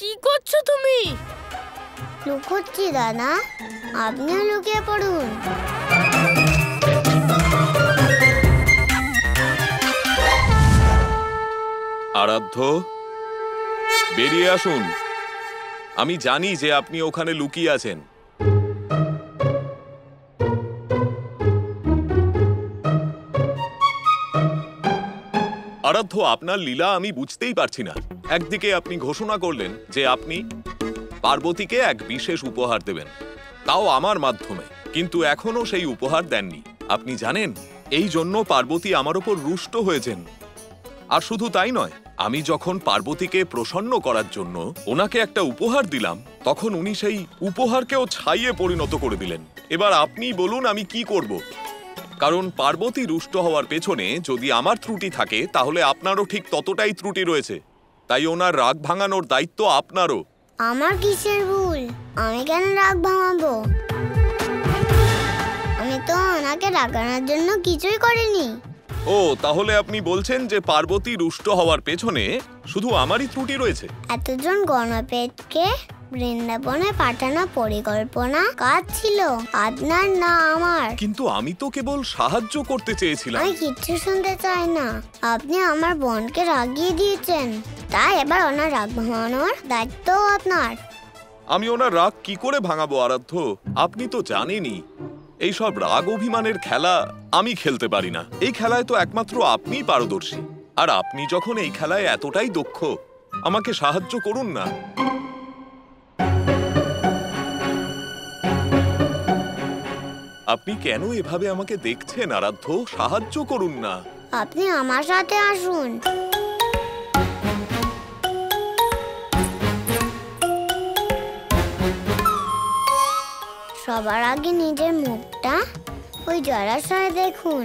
কি করছো তুমি? লুকোচ্ছি দাদা, আপনিও লুকিয়ে পড়ুন। আরাধ্য, বেরিয়ে আসুন। আমি জানি যে আপনি ওখানে লুকিয়ে আছেন। আরাধ্য, আপনার লীলা আমি বুঝতেই পারছি না। একদিকে আপনি ঘোষণা করলেন যে আপনি পার্বতীকে এক বিশেষ উপহার দেবেন, তাও আমার মাধ্যমে, কিন্তু এখনো সেই উপহার দেননি। আপনি জানেন এই জন্য পার্বতী আমার ওপর রুষ্ট হয়েছেন। আর শুধু তাই নয়, আমি যখন পার্বতীকে প্রসন্ন করার জন্য ওনাকে একটা উপহার দিলাম, তখন উনি সেই উপহারকেও ছাইয়ে পরিণত করে দিলেন। এবার আপনি বলুন আমি কি করব? কারণ পার্বতী রুষ্ট হওয়ার পেছনে যদি আমার ত্রুটি থাকে, তাহলে আপনারও ঠিক ততটাই ত্রুটি রয়েছে। তাই ওনার রাগ ভাঙানোর দায়িত্ব আপনারও। আমার কিসের ভুল? আমি কেন রাগ ভাঙাবো? আমি তো ওনাকে রাগানোর জন্য কিছুই করিনি। ও, তাহলে আপনি বলছেন যে পার্বতী রুষ্ট হওয়ার পেছনে শুধু আমারই ত্রুটি রয়েছে? এতজন গণপেতকে বৃন্দাবনে পাঠানো পরিকল্পনা কাজ ছিল আপনার, না আমার। কিন্তু আমি তো কেবল সাহায্য করতে চেয়েছিলাম। আমি কিচ্ছু শুনতে চাই না। আপনি আমার বোনকে রাগিয়ে দিয়েছেন, তাই এবার ওনার রাগ ভাঙানোর দায়িত্ব আপনার। আমি ওনার রাগ কি করে ভাঙাবো আরাধ্য? আপনি তো জানেনই এইসব রাগ অভিমানের খেলা আমি খেলতে পারি না। এই খেলায় তো একমাত্র আপনিই পারদর্শী। আর আপনি যখন এই খেলায় এতটাই দক্ষ, আমাকে সাহায্য করুন না। আপনি কেন এভাবে আমাকে দেখছেন আরাধ্য? সাহায্য করুন না। আপনি আমার সাথে আসুন। সবার আগে নিজের মুখটা ওই জলাশয়ে দেখুন।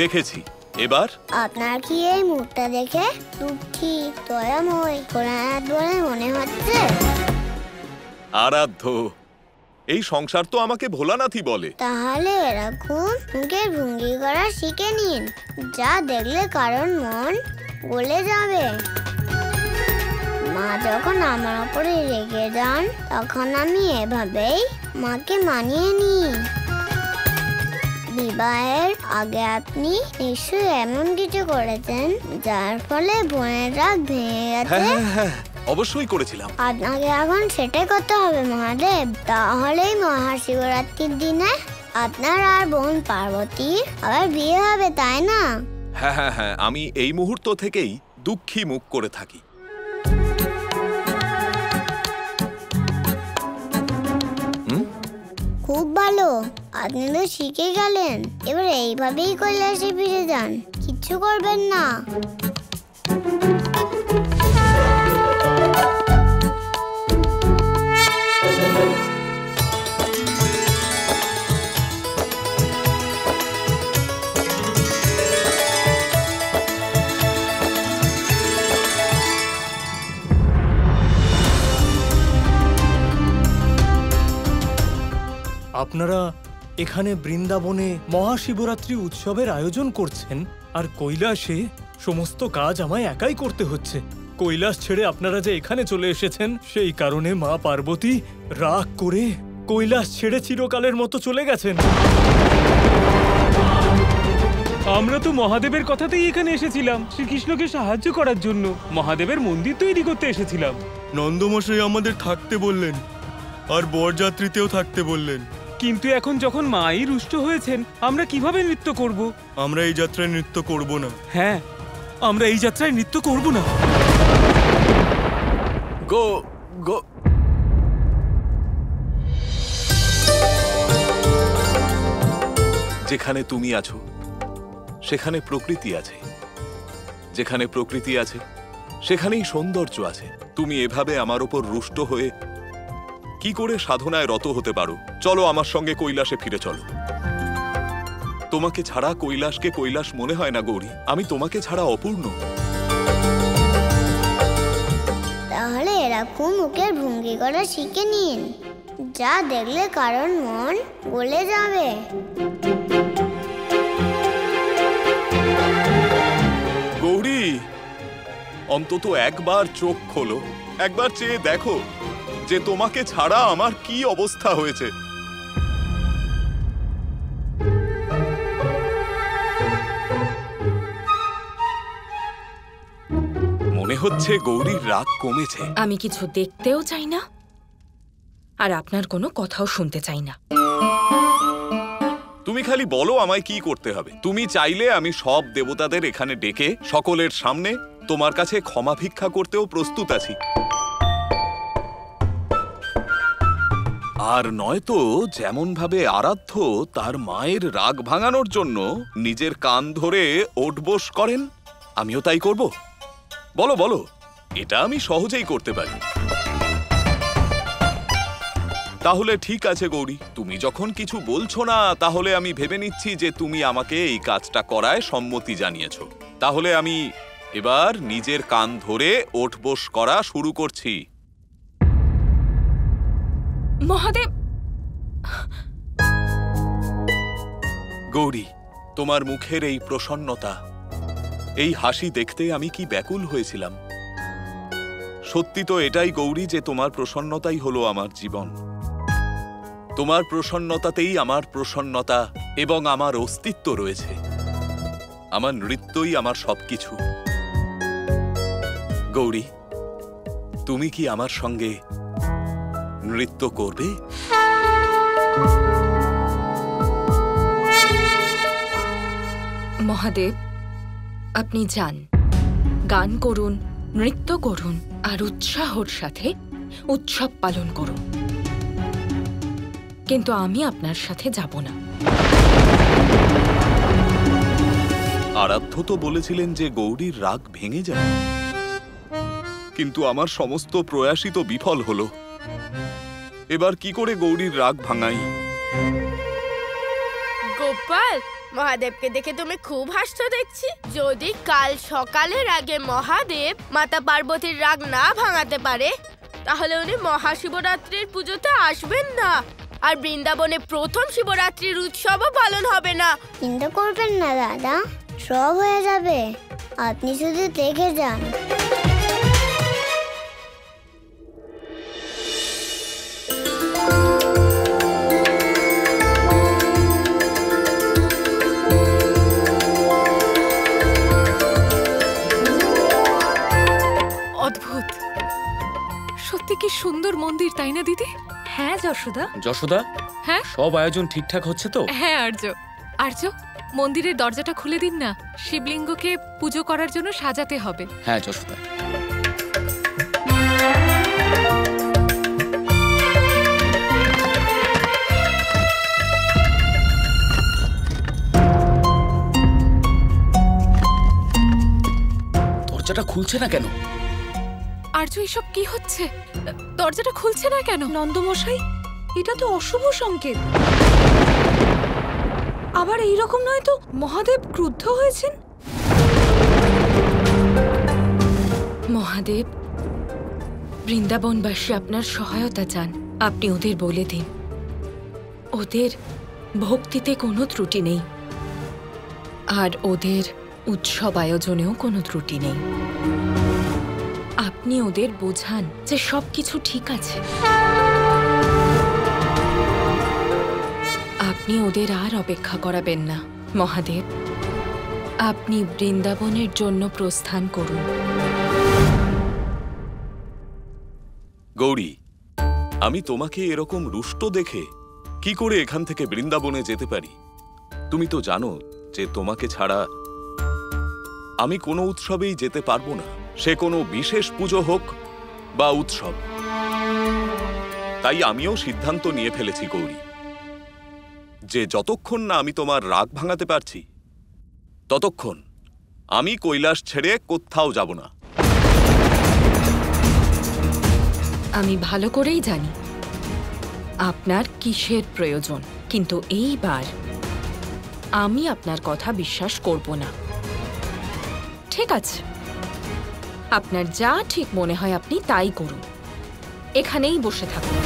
দেখেছি। এবার আপনার কি এই মুখটা দেখে দুঃখী, দয়াময়, ভোলানাথ বলে মনে হচ্ছে? আরাধ্য, এই সংসার তো আমাকে ভোলানাথই বলে। তাহলে এরকম মুখের ভঙ্গি করা শিখে নিন, যা দেখলে কারণ মন গলে যাবে। মা যখন আমার উপরে রেগে যান, তখন আমি এভাবেই মাকে মানিয়ে নিই। বিবাহের আগে আপনি নিশ্চয়ই এমন কিছু করেছেন যার ফলে বোনের রাগ ভেঙে গেছে। হ্যাঁ, অবশ্যই করেছিলাম। আপনাকে এখন সেটাই করতে হবে মহাদেব। তাহলেই মহাশিবরাত্রির দিনে আপনার আর বোন পার্বতীর আবার বিয়ে হবে, তাই না? হ্যাঁ, আমি এই মুহূর্ত থেকেই দুঃখী মুখ করে থাকি। খুব ভালো, আপনি তো শিখে গেলেন। এবার এইভাবেই কৈলাসে ফিরে যান, কিচ্ছু করবেন না। আপনারা এখানে বৃন্দাবনে মহাশিবরাত্রি উৎসবের আয়োজন করছেন, আর কৈলাসে সমস্ত কাজ আমায় একাই করতে হচ্ছে। কৈলাস ছেড়ে আপনারা যে এখানে চলে এসেছেন, সেই কারণে মা পার্বতী রাগ করে কৈলাস ছেড়ে চিরকালের মতো চলে গেছেন। আমরা তো মহাদেবের কথাতেই এখানে এসেছিলাম, শ্রীকৃষ্ণকে সাহায্য করার জন্য। মহাদেবের মন্দির তৈরি করতে এসেছিলাম। নন্দমশাই আমাদের থাকতে বললেন, আর বরযাত্রীতেও থাকতে বললেন। কিন্তু এখন যখন মাই রুষ্ট হয়েছেন, আমরা কিভাবে নৃত্য করব? আমরা এই যাত্রায় নৃত্য করব না। হ্যাঁ, আমরা এই যাত্রায় নৃত্য করব না। গো গো যেখানে তুমি আছো সেখানে প্রকৃতি আছে, যেখানে প্রকৃতি আছে সেখানেই সৌন্দর্য আছে। তুমি এভাবে আমার উপর রুষ্ট হয়ে কি করে সাধনায় রত হতে পারো? চলো আমার সঙ্গে কৈলাসে ফিরে চলো। তোমাকে ছাড়া কৈলাসকে কৈলাস মনে হয় না গৌরী। আমি তোমাকে ছাড়া অপূর্ণ। তাহলে এরকম মুখের ভঙ্গি করা শিখে নিন, যা দেখলে কারণ মন গলে যাবে। গৌরী, অন্তত একবার চোখ খোলো, একবার চেয়ে দেখো যে তোমাকে ছাড়া আমার কি অবস্থা হয়েছে। মনে হচ্ছে গৌরীর রাগ কমেছে। আমি কিছু দেখতেও চাই না, আর আপনার কোনো কথাও শুনতে চাই না। তুমি খালি বলো আমায় কি করতে হবে। তুমি চাইলে আমি সব দেবতাদের এখানে ডেকে সকলের সামনে তোমার কাছে ক্ষমা ভিক্ষা করতেও প্রস্তুত আছি। আর নয়তো যেমন ভাবে আরাধ্য তার মায়ের রাগ ভাঙানোর জন্য নিজের কান ধরে ওঠবোস করেন, আমিও তাই করব। বলো বলো, এটা আমি সহজেই করতে পারি। তাহলে ঠিক আছে গৌরী, তুমি যখন কিছু বলছো না, তাহলে আমি ভেবে নিচ্ছি যে তুমি আমাকে এই কাজটা করায় সম্মতি জানিয়েছো। তাহলে আমি এবার নিজের কান ধরে ওঠবোস করা শুরু করছি। মহাদেব! গৌরী, তোমার মুখের এই প্রসন্নতা, এই হাসি দেখতে আমি কি ব্যাকুল হয়েছিলাম। সত্যি তো এটাই গৌরী যে তোমার প্রসন্নতাই হলো আমার জীবন। তোমার প্রসন্নতাতেই আমার প্রসন্নতা এবং আমার অস্তিত্ব রয়েছে। আমার নৃত্যই আমার সবকিছু। গৌরী, তুমি কি আমার সঙ্গে নৃত্য করবে? মহাদেব, আপনি যান, গান করুন, নৃত্য করুন, আর উৎসাহর সাথে উৎসব পালন করুন, কিন্তু আমি আপনার সাথে যাব না। আরাধ্য তো বলেছিলেন যে গৌরীর রাগ ভেঙে যায়, কিন্তু আমার সমস্ত প্রয়াসই তো বিফল হলো। এবার কি করে গৌরীর রাগ ভাঙাই? গোপাল, মহাদেবকে দেখে তুমি খুব হাসছো দেখছি। যদি কাল সকালের আগে মহাদেব মাতা পার্বতীর রাগ না ভাঙাতে পারে, তাহলে উনি মহাশিবরাত্রির পুজোতে আসবেন না, আর বৃন্দাবনে প্রথম শিবরাত্রির উৎসবও পালন হবে না। চিন্তা করবেন না দাদা, সব হয়ে যাবে। আপনি শুধু দেখে যান। অদ্ভুত, সত্যি কি সুন্দর মন্দির, তাই না দিদি? হ্যাঁ যশোদা। যশোদা, হ্যাঁ সব আয়োজন ঠিকঠাক হচ্ছে তো? হ্যাঁ আর্য, আর্য, মন্দিরের দরজাটা খুলে দিন না, শিবলিঙ্গকে পুজো করার জন্য সাজাতে হবে। হ্যাঁ যশোদা। দরজাটা খুলছে না কেন? আর্য, এসব কি হচ্ছে? দরজাটা খুলছে না কেন? নন্দমশাই, এটা তো অশুভ সংকেত। আবার এইরকম নয় তো মহাদেব ক্রুদ্ধ হয়েছেন? মহাদেব, বৃন্দাবনবাসী আপনার সহায়তা চান। আপনি ওদের বলে দিন, ওদের ভক্তিতে কোনো ত্রুটি নেই, আর ওদের উৎসব আয়োজনেও কোনো ত্রুটি নেই। আপনি ওদের বোঝান যে সবকিছু ঠিক আছে। আপনি ওদের আর অপেক্ষা করাবেন না। মহাদেব, আপনি বৃন্দাবনের জন্য প্রস্থান করুন। গৌরী, আমি তোমাকে এরকম রুষ্ট দেখে কি করে এখান থেকে বৃন্দাবনে যেতে পারি? তুমি তো জানো যে তোমাকে ছাড়া আমি কোনো উৎসবেই যেতে পারবো না, সে কোনো বিশেষ পুজো হোক বা উৎসব। তাই আমিও সিদ্ধান্ত নিয়ে ফেলেছি গৌরী, যে যতক্ষণ না আমি তোমার রাগ ভাঙাতে পারছি, ততক্ষণ আমি কৈলাস ছেড়ে কোথাও যাব না। আমি ভালো করেই জানি আপনার কিসের প্রয়োজন, কিন্তু এইবার আমি আপনার কথা বিশ্বাস করব না। ঠিক আছে, আপনার যা ঠিক মনে হয় আপনি তাই করুন, এখানেই বসে থাকুন।